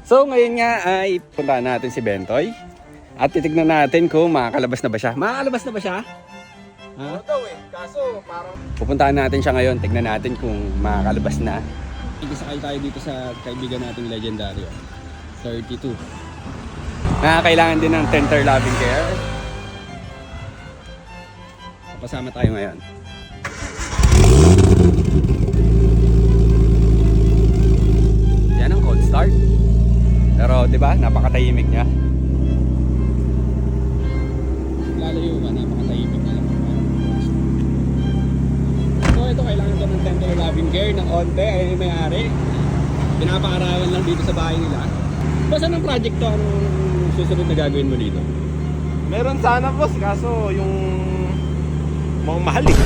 So ngayon nga ay puntahan natin si Bentoy at titignan natin kung makakalabas na ba siya. Makakalabas na ba siya? Ha? Oo daw eh, kaso parang... Pupuntahan natin siya ngayon, tignan natin kung makakalabas na. Ikisakay tayo dito sa kaibigan nating legendaryo, 32. Kailangan din ng tenter loving care. Papasama tayo ngayon. Yan ang cold start. Pero 'di ba, napakatahimik niya. Lalayo ba, napakatahimik na lang. So ito, kailangan ko ng tender loving care ng onte, ay yung may-ari. Pinapaarawan lang dito sa bahay nila. Basta ng project to, anong susunod na gagawin mo dito? Meron sana boss, kaso yung... Mukhang mahal eh.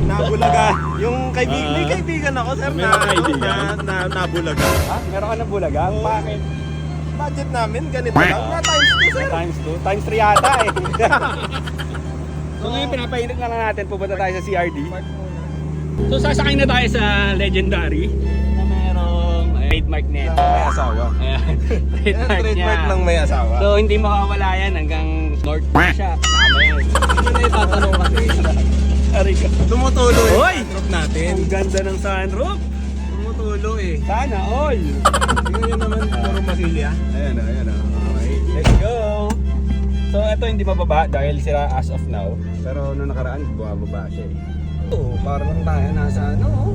Nabulaga. Yung kaibigan, may kaibigan ako sir May na, kaibigan? nabulaga. Ha? Meron ka ng bulaga? Oo. Bakit? Budget namin, ganito lang. Na times 2 sir. Times 2? Times 3 yata eh. So ngayon pinapainit na lang natin, pupunta tayo sa CRD. So sasakay na tayo sa Legendary na merong trademark nito. May asawa. Ayan, trademark niya. Trademark ng may asawa. So hindi makawala yan hanggang north pa siya. Tama yan. Hindi na itatanong kasi. Ari ka. Tumutulo eh. Hoy! Sunroof natin. Ang ganda ng sunroof. Tumutulo eh. Sana all. Tingnan nyo naman puro masilya. Ayan o, ayan o. Okay, let's go. So ito hindi mababa dahil sila as of now. Pero nung nakaraan, bumababa siya eh. Oo, parang lang tayo nasa ano oh.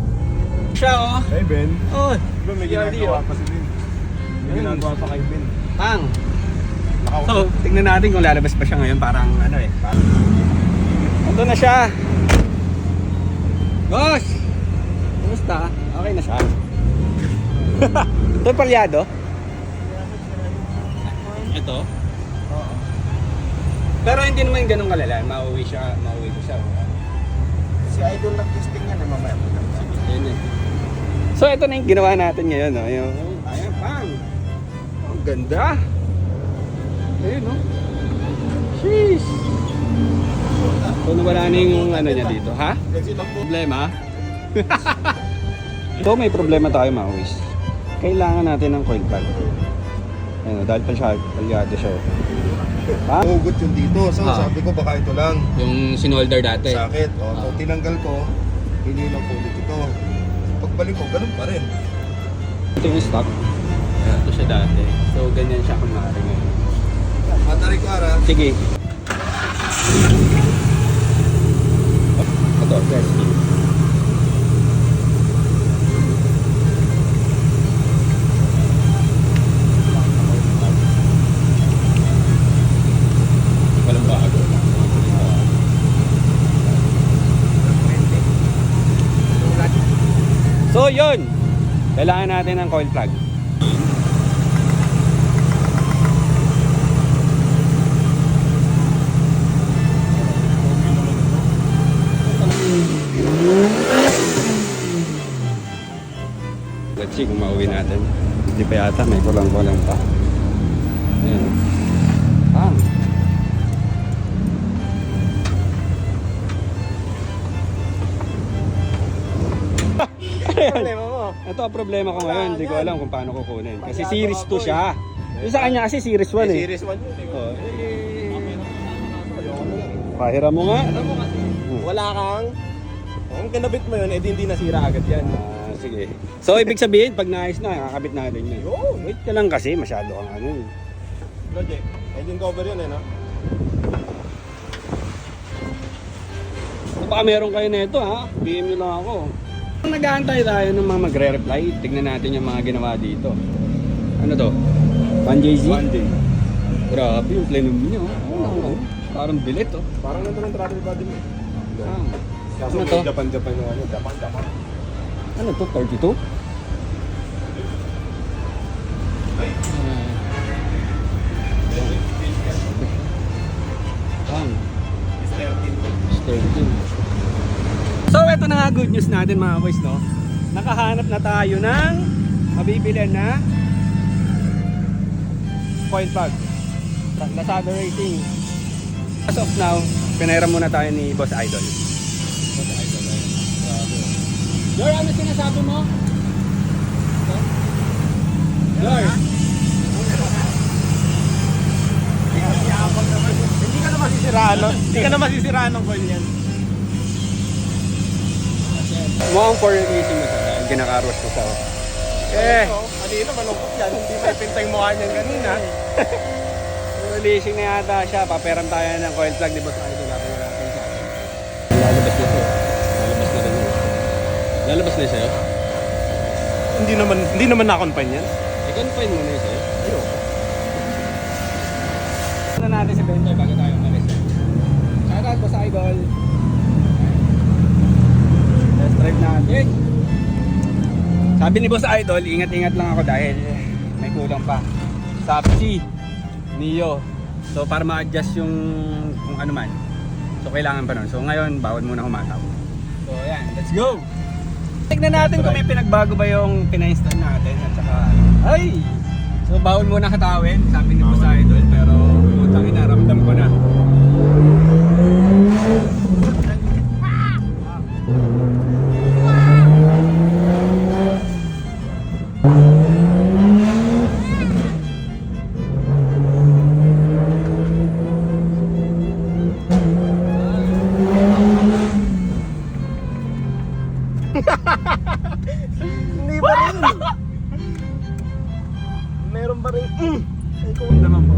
Siya oh. Hey Ben. Oh, Diba may ginagawa pa si Ben? May ginagawa pa kay Ben. pang. So, tignan natin kung lalabas pa siya ngayon. Parang ano eh. Ito na siya. Boss! Kumusta? Okay na siya. Ito palyado? Ito? Oo. Pero hindi naman ganun kalala. Mauwi ko siya. Si Idol nag-testing yan eh mamaya. Yan eh. So ito na yung ginawa natin ngayon. No? Yung, ayan, pang. Ang ganda. Ayun, no? Sheesh. So nawala na yung ano niya dito, ha? Problema? So may problema tayo, Mawis. Kailangan natin ng coil plug. Ayun, dahil palyado siya. Ha? Hugot yung dito. So Ah. sabi ko baka ito lang. Yung sinolder dati. Sakit. So tinanggal ko. Hindi lang ulit ito. Pagbalik ko, ganun pa rin. Ito yung stock. Ito siya dati. So ganyan siya kunwari ngayon. Matari ko ara. Sige. Ito, rescue. Walang bago. So yun, kailangan natin ng coil plug. Let's see kung mauwi natin. Hindi pa yata, may kulang-kulang pa. Ayan. Ah. Problema mo. Ito ang problema ko ngayon, hindi ko yan. alam kung paano kukunin. Kasi Palyado series 2 ako siya. Yung sa kanya kasi series 1 eh. Series 1 yun. Oh. Ayoko na lang. Pahiram mo nga. Alam mo kasi, wala kang... Kung kinabit mo yun, edi hindi nasira agad yan. Ah, sige. So ibig sabihin, pag naayos na, kakabit natin yun. Yun. Wait ka lang kasi, masyado kang ano eh. Project. Engine cover yun eh, no? Baka meron kayo nito ha, PM nyo lang ako. Nag-aantay tayo ng mga magre-reply, tignan natin yung mga ginawa dito. Ano to? 1JZ? 1 day. Grabe yung plenum niyo. Oh, parang bilit oh. Parang nandun ang throttle body mo. Ah. Kaso Ano to? Japan yung ano. Japan. Ano to? 32? So ito na nga good news natin mga boys, no? Nakahanap na tayo ng mabibilihan na coil plug. Lazada rating. As of now, pinairam muna tayo ni Boss Idol. Boss Idol. Lor, ano sinasabi mo? Lor, Hindi ka na masisiraan, no? Hindi ka na masisiraan ng call yan. mukhang for releasing mo sa dahil ginakaros ko sa Kanina malungkot yan. Hindi may pintay mukha niyan kanina. releasing na yata siya. Paperam tayo ng coil plug, di ba sa idol? Natin natin sa akin. Lalabas na to. Lalabas na rin yun. Lalabas na yun sa'yo? Hindi naman na-confine yan. I-confine mo na yun sa'yo. Ayoko. Ano natin si Bentoy bago tayo umalis. Shoutout po sa idol. Test drive natin. Sabi ni Boss Idol, ingat-ingat lang ako dahil may kulang pa. Sapsi, Neo. So para ma-adjust yung kung ano man. So kailangan pa nun. So ngayon, bawal muna humataw. So ayan, let's go! Tignan natin kung may pinagbago ba yung pina-install natin at saka ano. Ay! So bawal muna katawin, sabi ni Boss Idol, pero putang ina, ramdam ko na. Hindi pa rin. Meron pa rin. Ay, kung naman po.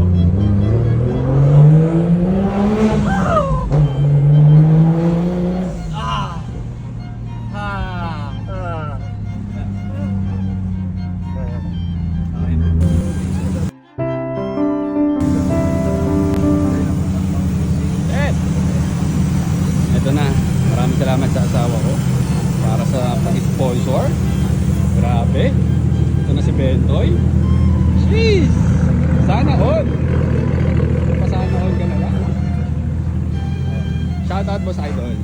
Ito na. Maraming salamat sa asawa ko para sa pag-sponsor. Grabe. Ito na si Bentoy. Jeez! Sana all. Pasana all ka na lang. Shoutout Boss Idol.